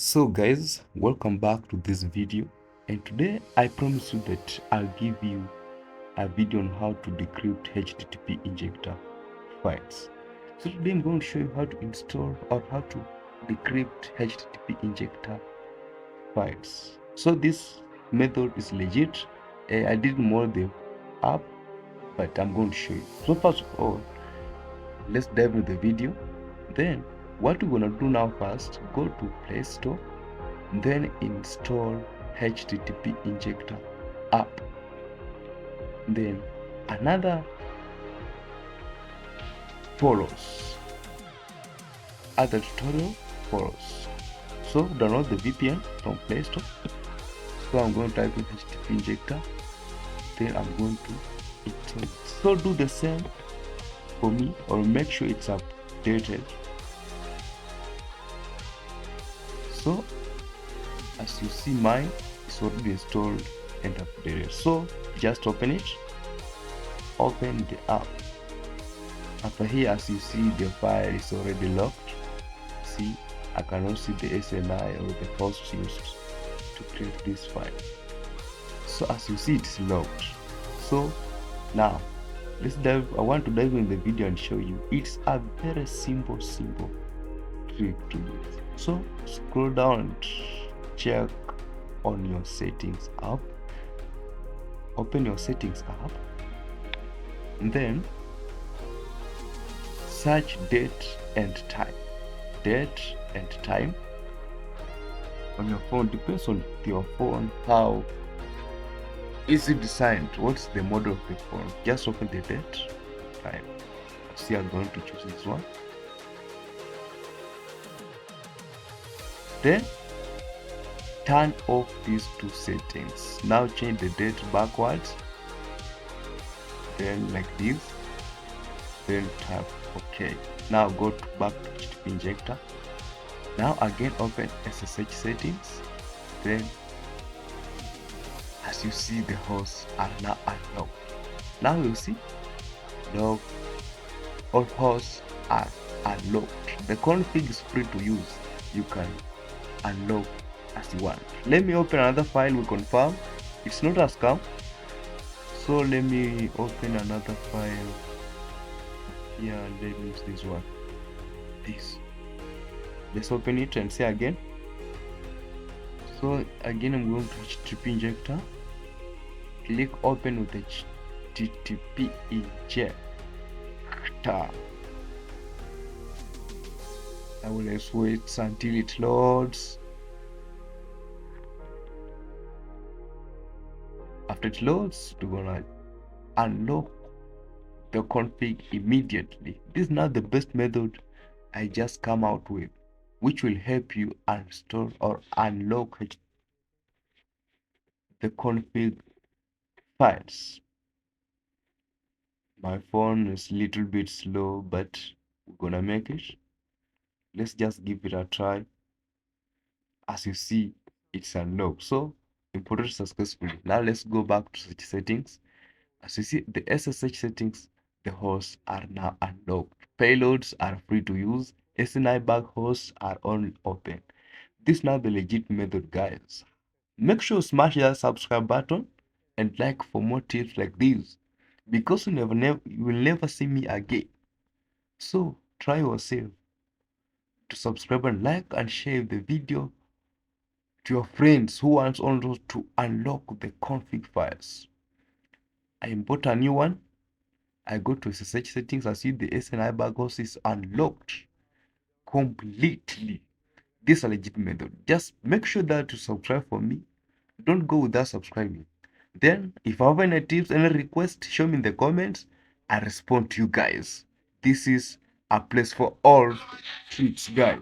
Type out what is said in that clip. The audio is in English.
So guys, welcome back to this video, and today I promise you that I'll give you a video on how to decrypt HTTP injector files. So today I'm going to show you how to install or how to decrypt HTTP injector files. So this method is legit. I didn't mod the app, but I'm going to show you. So first of all, let's dive into the video. Then what we're gonna do now, first go to Play Store, then install HTTP Injector app. Then another follows, other tutorial follows. So download the VPN from Play Store. So I'm going to type in HTTP Injector, then I'm going to install it. So do the same for me, or make sure it's updated. So as you see, mine is already installed and updated. So just open it, open the app. After here, as you see, the file is already locked. See, I cannot see the SNI or the host used to create this file. So as you see, it's locked. So now let's dive. I want to dive in the video and show you. It's a very simple trick to use. So scroll down and check on your settings app. Open your settings app, and then search date and time. Date and time on your phone depends on your phone, how is it designed, what's the model of the phone. Just open the date, time. See, I'm going to choose this one. Then turn off these two settings. Now change the date backwards, then like this, then tap OK. Now go back to HTTP Injector. Now again open SSH settings. Then as you see, the hosts are now unlocked. Now you see, log all hosts are unlocked. The config is free to use. You can unlock as you want. Let me open another file. We confirm it's not a scam. So let me open another file. Yeah, let me use this one. This. Let's open it and say again. So again, I'm going to HTTP Injector. Click open with HTTP Injector. I will just wait until it loads. After it loads, we're gonna unlock the config immediately. This is now the best method I just come out with, which will help you install or unlock the config files. My phone is a little bit slow, but we're gonna make it. Let's just give it a try. As you see, it's unlocked. So imported successfully. Now let's go back to settings. As you see, the SSH settings, the hosts are now unlocked. Payloads are free to use. SNI bug hosts are only open. This is now the legit method, guys. Make sure you smash that subscribe button and like for more tips like these, because you will never see me again. So try yourself to subscribe and like and share the video to your friends who want also to unlock the config files. I import a new one. I go to SSH settings. I see the SNI bug host is unlocked completely. This is a legit method. Just make sure that you subscribe for me. Don't go without subscribing. Then if I have any tips, any requests, show me in the comments. I respond to you guys. This is a place for all tips, guys.